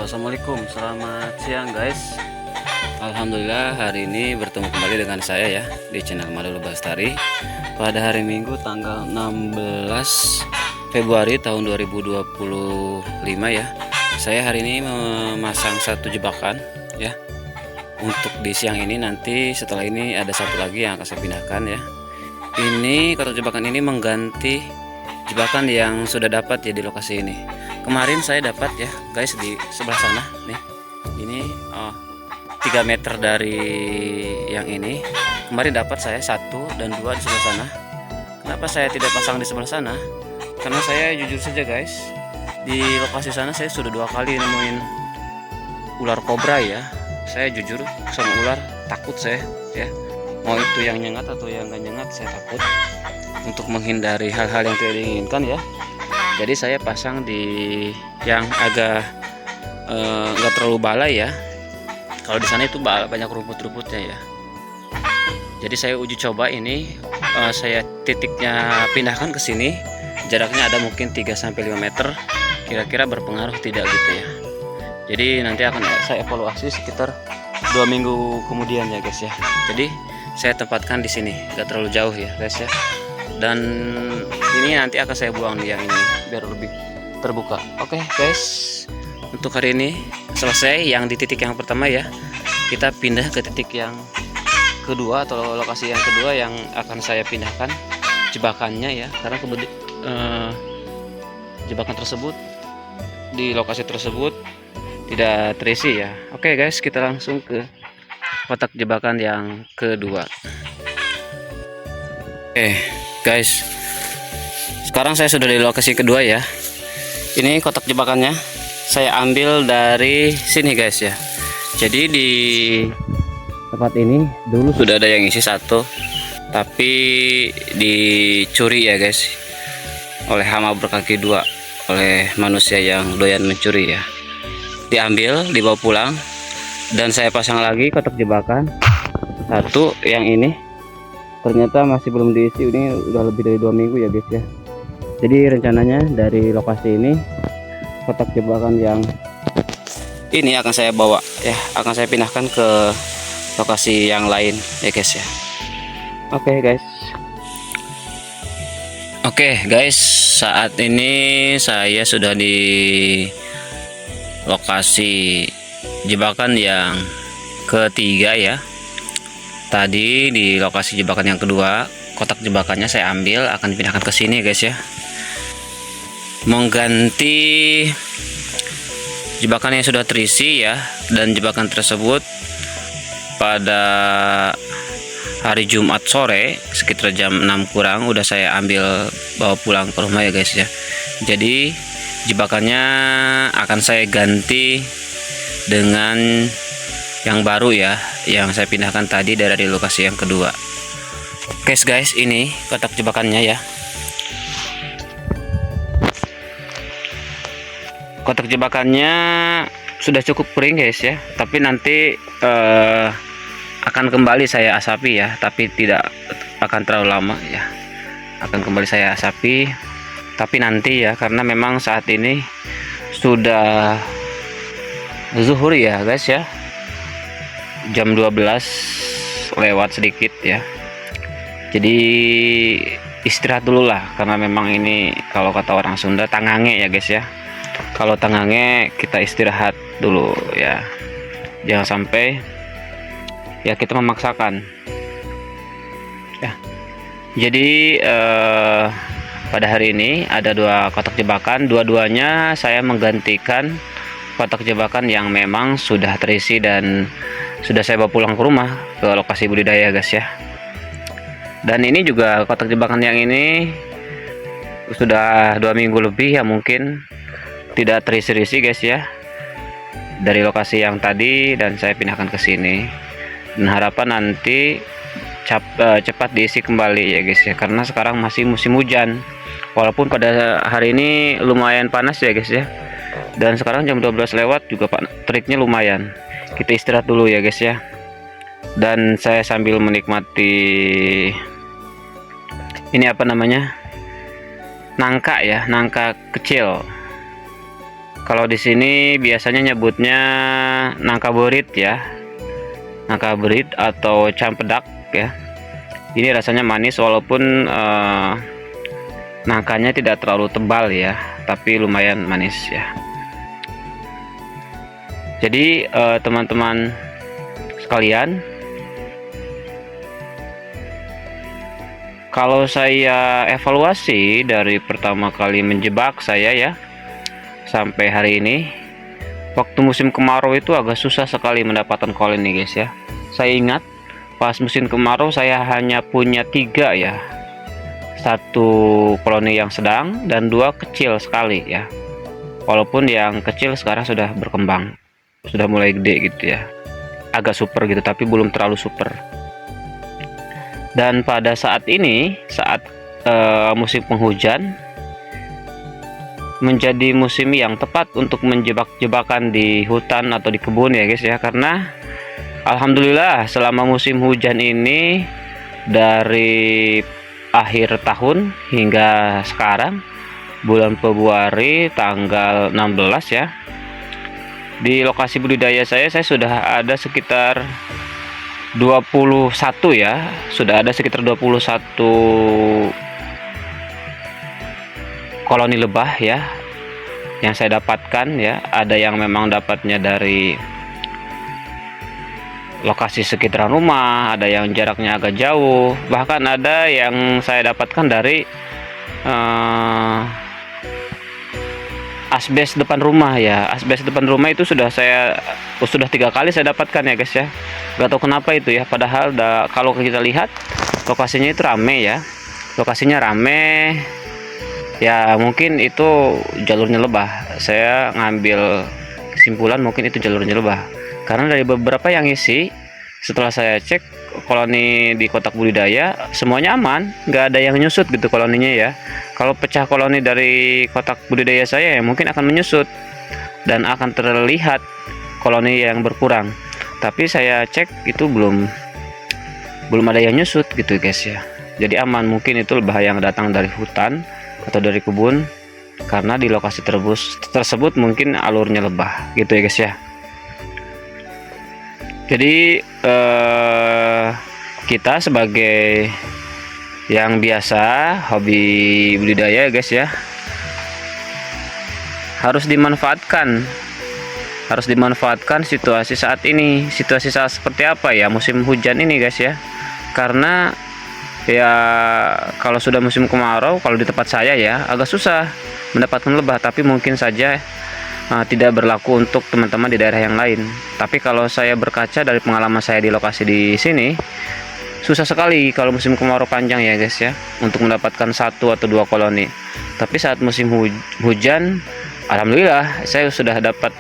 Assalamualaikum, selamat siang guys. Alhamdulillah hari ini bertemu kembali dengan saya ya di channel Malulu Bastari pada hari Minggu tanggal 16 Februari tahun 2025 ya. Saya hari ini memasang satu jebakan ya. Untuk di siang ini, nanti setelah ini ada satu lagi yang akan saya pindahkan ya. Ini kotak jebakan ini mengganti jebakan yang sudah dapat ya di lokasi ini. Kemarin saya dapat ya guys di sebelah sana nih. Ini 3 meter dari yang ini. Kemarin dapat saya 1 dan 2 di sebelah sana. Kenapa saya tidak pasang di sebelah sana? Karena saya jujur saja guys, di lokasi sana saya sudah 2 kali nemuin ular kobra ya. Saya jujur sama ular takut saya ya. Mau itu yang nyengat atau yang gak nyengat, saya takut. Untuk menghindari hal-hal yang tidak diinginkan ya, jadi saya pasang di yang agak nggak terlalu balai ya. Kalau di sana itu banyak rumput-rumputnya ya. Jadi saya uji coba ini, saya titiknya pindahkan ke sini. Jaraknya ada mungkin 3-5 meter. Kira-kira berpengaruh tidak gitu ya. Jadi nanti akan saya evaluasi sekitar 2 minggu kemudian ya guys ya. Jadi saya tempatkan di sini, nggak terlalu jauh ya guys ya. Dan ini nanti akan saya buang di yang ini biar lebih terbuka. Oke guys, untuk hari ini selesai yang di titik yang pertama ya. Kita pindah ke titik yang kedua atau lokasi yang kedua yang akan saya pindahkan jebakannya ya, karena jebakan tersebut di lokasi tersebut tidak terisi ya. Oke guys, kita langsung ke kotak jebakan yang kedua. Guys, sekarang saya sudah di lokasi kedua ya. Ini kotak jebakannya saya ambil dari sini guys ya. Jadi di tempat ini dulu sudah ada yang isi 1, tapi dicuri ya guys oleh hama berkaki 2, oleh manusia yang doyan mencuri ya. Diambil, dibawa pulang, dan saya pasang lagi kotak jebakan 1 yang ini. Ternyata masih belum diisi, ini udah lebih dari 2 minggu ya guys ya. Jadi rencananya dari lokasi ini kotak jebakan yang ini akan saya bawa ya, akan saya pindahkan ke lokasi yang lain ya guys ya. Oke guys, saat ini saya sudah di lokasi jebakan yang ketiga ya. Tadi di lokasi jebakan yang kedua, kotak jebakannya saya ambil, akan dipindahkan ke sini guys ya. Mengganti jebakan yang sudah terisi ya, dan jebakan tersebut pada hari Jumat sore sekitar jam 6 kurang udah saya ambil bawa pulang ke rumah ya guys ya. Jadi jebakannya akan saya ganti dengan yang baru ya, yang saya pindahkan tadi dari lokasi yang kedua. Oke guys, ini kotak jebakannya ya. Kotak jebakannya sudah cukup kering guys ya, tapi nanti akan kembali saya asapi ya, tapi tidak akan terlalu lama ya. Akan kembali saya asapi, tapi nanti ya, karena memang saat ini sudah zuhur ya guys ya. Jam 12 lewat sedikit ya. Jadi istirahat dulu lah, karena memang ini kalau kata orang Sunda tangange ya guys ya. Kalau tangange kita istirahat dulu ya. Jangan sampai ya kita memaksakan ya. Jadi pada hari ini ada 2 kotak jebakan, dua-duanya saya menggantikan kotak jebakan yang memang sudah terisi dan sudah saya bawa pulang ke rumah ke lokasi budidaya guys ya. Dan ini juga kotak jebakan yang ini sudah 2 minggu lebih ya, mungkin tidak terisi-isi guys ya, dari lokasi yang tadi, dan saya pindahkan ke sini. Dan harapan nanti cepat diisi kembali ya guys ya, karena sekarang masih musim hujan. Walaupun pada hari ini lumayan panas ya guys ya. Dan sekarang jam 12 lewat juga teriknya lumayan. Kita istirahat dulu ya guys ya. Dan saya sambil menikmati ini apa namanya, nangka ya, nangka kecil. Kalau di sini biasanya nyebutnya nangka berit ya, nangka berit atau campedak ya. Ini rasanya manis walaupun nangkanya tidak terlalu tebal ya, tapi lumayan manis ya. Jadi teman-teman sekalian, kalau saya evaluasi dari pertama kali menjebak saya ya sampai hari ini, waktu musim kemarau itu agak susah sekali mendapatkan koloni guys ya. Saya ingat pas musim kemarau saya hanya punya 3 ya, 1 koloni yang sedang dan 2 kecil sekali ya. Walaupun yang kecil sekarang sudah berkembang, sudah mulai gede gitu ya, agak super gitu tapi belum terlalu super. Dan pada saat ini, saat musim penghujan, menjadi musim yang tepat untuk menjebak-jebakan di hutan atau di kebun ya guys ya, karena alhamdulillah selama musim hujan ini dari akhir tahun hingga sekarang bulan Februari tanggal 16 ya, di lokasi budidaya saya sudah ada sekitar 21 ya, sudah ada sekitar 21 koloni lebah ya yang saya dapatkan ya. Ada yang memang dapatnya dari lokasi sekitaran rumah, ada yang jaraknya agak jauh, bahkan ada yang saya dapatkan dari asbes depan rumah ya. Asbes depan rumah itu sudah 3 kali saya dapatkan ya guys ya. Gak tahu kenapa itu ya, padahal kalau kita lihat lokasinya itu rame ya, lokasinya rame ya, mungkin itu jalurnya lebah. Saya ngambil kesimpulan mungkin itu jalurnya lebah, karena dari beberapa yang isi setelah saya cek koloni di kotak budidaya semuanya aman, nggak ada yang nyusut gitu koloninya ya. Kalau pecah koloni dari kotak budidaya saya ya mungkin akan menyusut dan akan terlihat koloni yang berkurang, tapi saya cek itu belum ada yang nyusut gitu guys ya. Jadi aman, mungkin itu lebah yang datang dari hutan atau dari kebun, karena di lokasi tersebut mungkin alurnya lebah gitu ya guys ya. Jadi kita sebagai yang biasa hobi budidaya guys ya, harus dimanfaatkan situasi saat ini. Situasi saat seperti apa ya, musim hujan ini guys ya, karena ya kalau sudah musim kemarau, kalau di tempat saya ya agak susah mendapatkan lebah, tapi mungkin saja tidak berlaku untuk teman-teman di daerah yang lain. Tapi kalau saya berkaca dari pengalaman saya di lokasi di sini, susah sekali kalau musim kemarau panjang ya guys ya untuk mendapatkan 1 atau 2 koloni. Tapi saat musim hujan, alhamdulillah saya sudah dapat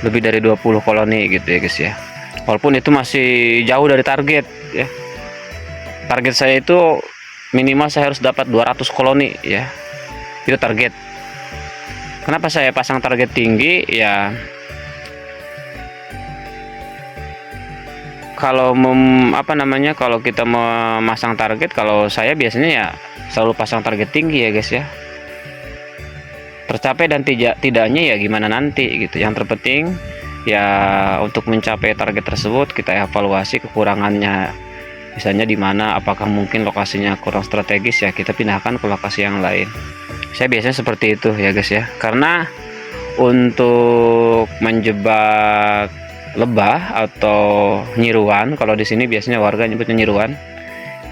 lebih dari 20 koloni gitu ya guys ya. Walaupun itu masih jauh dari target ya. Target saya itu minimal saya harus dapat 200 koloni ya, itu target. Kenapa saya pasang target tinggi ya, kalau kalau kita memasang target, kalau saya biasanya ya selalu pasang target tinggi ya guys ya. Tercapai dan tidaknya ya gimana nanti gitu. Yang terpenting ya untuk mencapai target tersebut kita evaluasi kekurangannya. Misalnya di mana, apakah mungkin lokasinya kurang strategis ya kita pindahkan ke lokasi yang lain. Saya biasanya seperti itu ya guys ya. Karena untuk menjebak lebah atau nyiruan, kalau di sini biasanya warga nyebutnya nyiruan,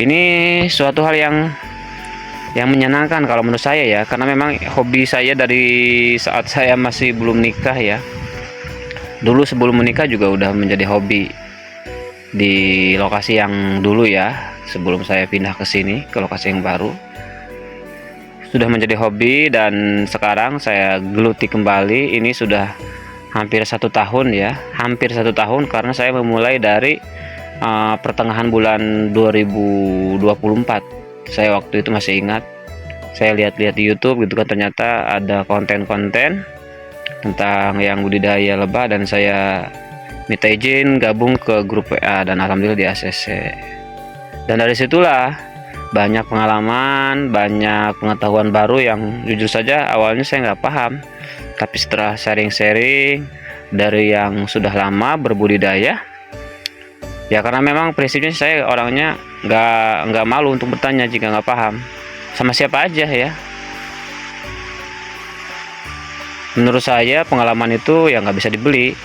ini suatu hal yang menyenangkan kalau menurut saya ya, karena memang hobi saya dari saat saya masih belum nikah ya. Dulu sebelum menikah juga udah menjadi hobi di lokasi yang dulu ya, sebelum saya pindah ke sini ke lokasi yang baru, sudah menjadi hobi. Dan sekarang saya geluti kembali. Ini sudah hampir 1 tahun ya, hampir 1 tahun, karena saya memulai dari pertengahan bulan 2024. Saya waktu itu masih ingat, saya lihat-lihat di YouTube gitu kan, ternyata ada konten-konten tentang yang budidaya lebah, dan saya minta izin gabung ke grup WA, dan alhamdulillah di ACC. Dan dari situlah banyak pengalaman, banyak pengetahuan baru yang jujur saja awalnya saya nggak paham. Tapi setelah sharing-sharing dari yang sudah lama berbudidaya, ya karena memang prinsipnya saya orangnya nggak malu untuk bertanya jika nggak paham sama siapa aja ya. Menurut saya pengalaman itu ya nggak bisa dibeli.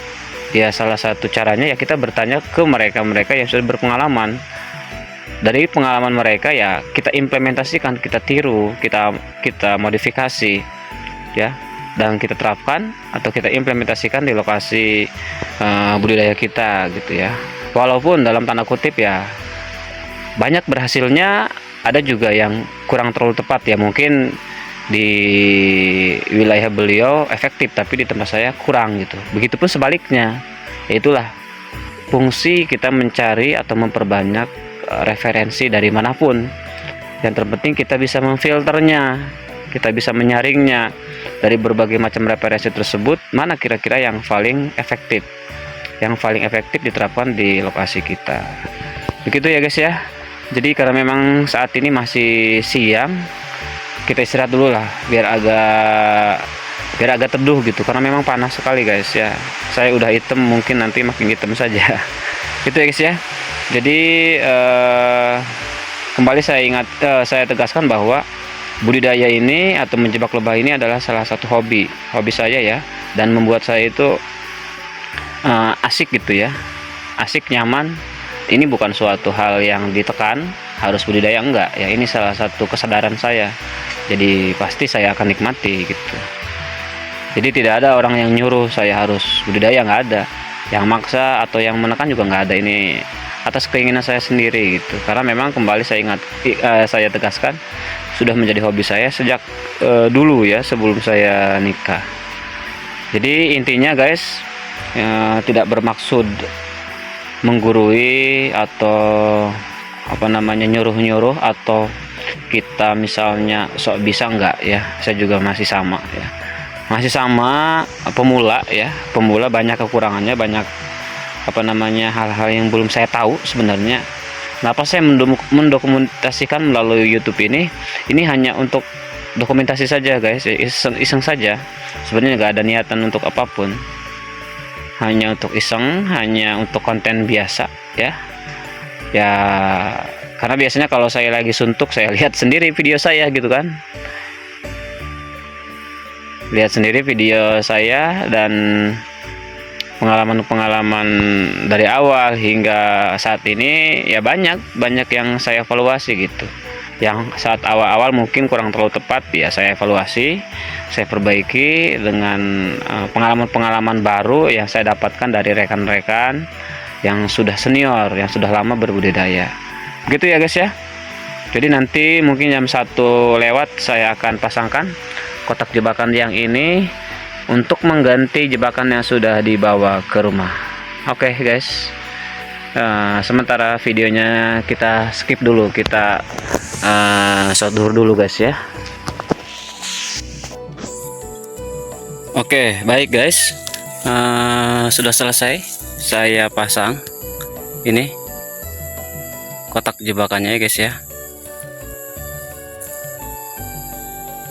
Ya salah satu caranya ya kita bertanya ke mereka-mereka yang sudah berpengalaman. Dari pengalaman mereka ya kita implementasikan, kita tiru, kita modifikasi ya, dan kita terapkan atau kita implementasikan di lokasi budidaya kita gitu ya. Walaupun dalam tanda kutip ya banyak berhasilnya, ada juga yang kurang terlalu tepat ya, mungkin di wilayah beliau efektif tapi di tempat saya kurang gitu. Begitupun sebaliknya. Itulah fungsi kita mencari atau memperbanyak referensi dari manapun. Yang terpenting kita bisa memfilternya, kita bisa menyaringnya dari berbagai macam referensi tersebut, mana kira-kira yang paling efektif, diterapkan di lokasi kita. Begitu ya guys ya. Jadi karena memang saat ini masih siang, kita istirahat dulu lah biar agak teduh gitu, karena memang panas sekali guys ya. Saya udah hitam, mungkin nanti makin hitam saja. Gitu ya guys ya. Jadi kembali saya tegaskan bahwa budidaya ini atau menjebak lebah ini adalah salah satu hobi saya ya, dan membuat saya itu asik gitu ya, asik, nyaman. Ini bukan suatu hal yang ditekan harus budidaya, enggak ya, ini salah satu kesadaran saya, jadi pasti saya akan nikmati gitu. Jadi tidak ada orang yang nyuruh saya harus budidaya, nggak ada yang maksa atau yang menekan juga nggak ada. Ini atas keinginan saya sendiri gitu, karena memang kembali saya tegaskan sudah menjadi hobi saya sejak dulu ya, sebelum saya nikah. Jadi intinya guys, tidak bermaksud menggurui atau nyuruh-nyuruh atau kita misalnya sok bisa, enggak ya. Saya juga masih sama ya, masih sama pemula ya, banyak kekurangannya, banyak hal-hal yang belum saya tahu sebenarnya. Kenapa saya mendokumentasikan melalui YouTube ini hanya untuk dokumentasi saja guys, iseng saja, sebenarnya nggak ada niatan untuk apapun, hanya untuk iseng, hanya untuk konten biasa ya. Karena biasanya kalau saya lagi suntuk, saya lihat sendiri video saya gitu kan, lihat sendiri video saya, dan pengalaman dari awal hingga saat ini ya banyak yang saya evaluasi gitu. Yang saat awal-awal mungkin kurang terlalu tepat ya, saya evaluasi, saya perbaiki dengan pengalaman-pengalaman baru yang saya dapatkan dari rekan-rekan yang sudah senior, yang sudah lama berbudidaya. Begitu ya guys ya. Jadi nanti mungkin jam 1 lewat saya akan pasangkan kotak jebakan yang ini untuk mengganti jebakan yang sudah dibawa ke rumah. Oke guys, sementara videonya kita skip dulu, kita shot dulu guys ya. Oke baik guys, sudah selesai saya pasang ini kotak jebakannya ya guys ya.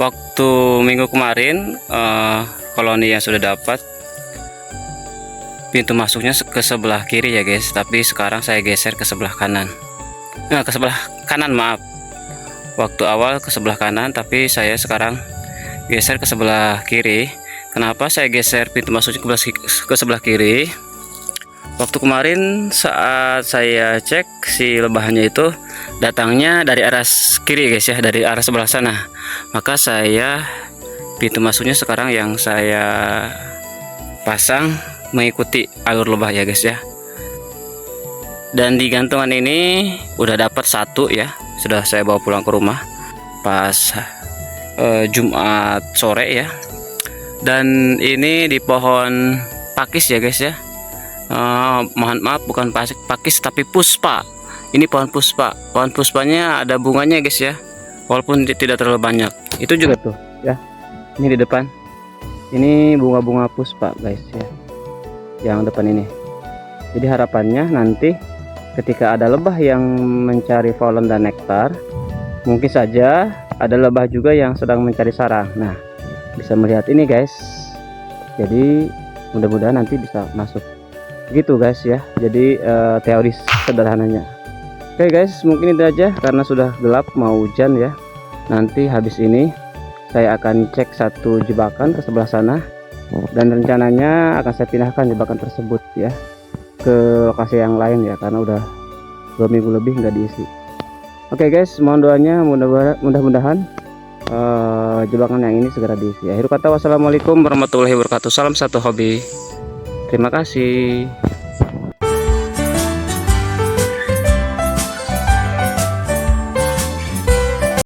Waktu minggu kemarin koloni yang sudah dapat pintu masuknya ke sebelah kiri ya guys, tapi sekarang saya geser ke sebelah kanan. Ke sebelah kanan, maaf. Waktu awal ke sebelah kanan, tapi saya sekarang geser ke sebelah kiri. Kenapa saya geser pintu masuknya ke sebelah kiri? Waktu kemarin saat saya cek, si lebahnya itu datangnya dari arah kiri guys ya, dari arah sebelah sana. Maka saya pintu masuknya sekarang yang saya pasang mengikuti alur lebah ya guys ya. Dan di gantungan ini udah dapat satu ya, sudah saya bawa pulang ke rumah pas Jumat sore ya. Dan ini di pohon pakis ya guys ya. Mohon maaf, bukan pakis tapi puspa. Ini pohon puspa. Pohon puspanya ada bunganya guys ya, walaupun tidak terlalu banyak. Itu juga tuh ya, ini di depan ini bunga-bunga puspa guys ya, yang depan ini. Jadi harapannya nanti ketika ada lebah yang mencari polen dan nektar, mungkin saja ada lebah juga yang sedang mencari sarang. Nah, bisa melihat ini guys, Jadi mudah-mudahan nanti bisa masuk gitu guys ya. Jadi teori sederhananya. Oke guys, mungkin itu aja karena sudah gelap mau hujan ya. Nanti habis ini saya akan cek satu jebakan ke sebelah sana, dan rencananya akan saya pindahkan jebakan tersebut ya ke lokasi yang lain ya, karena udah 2 minggu lebih nggak diisi. Oke guys, mohon doanya, mudah-mudahan jebakan yang ini segera diisi. Akhir kata, wassalamualaikum warahmatullahi wabarakatuh. Salam satu hobi. Terima kasih.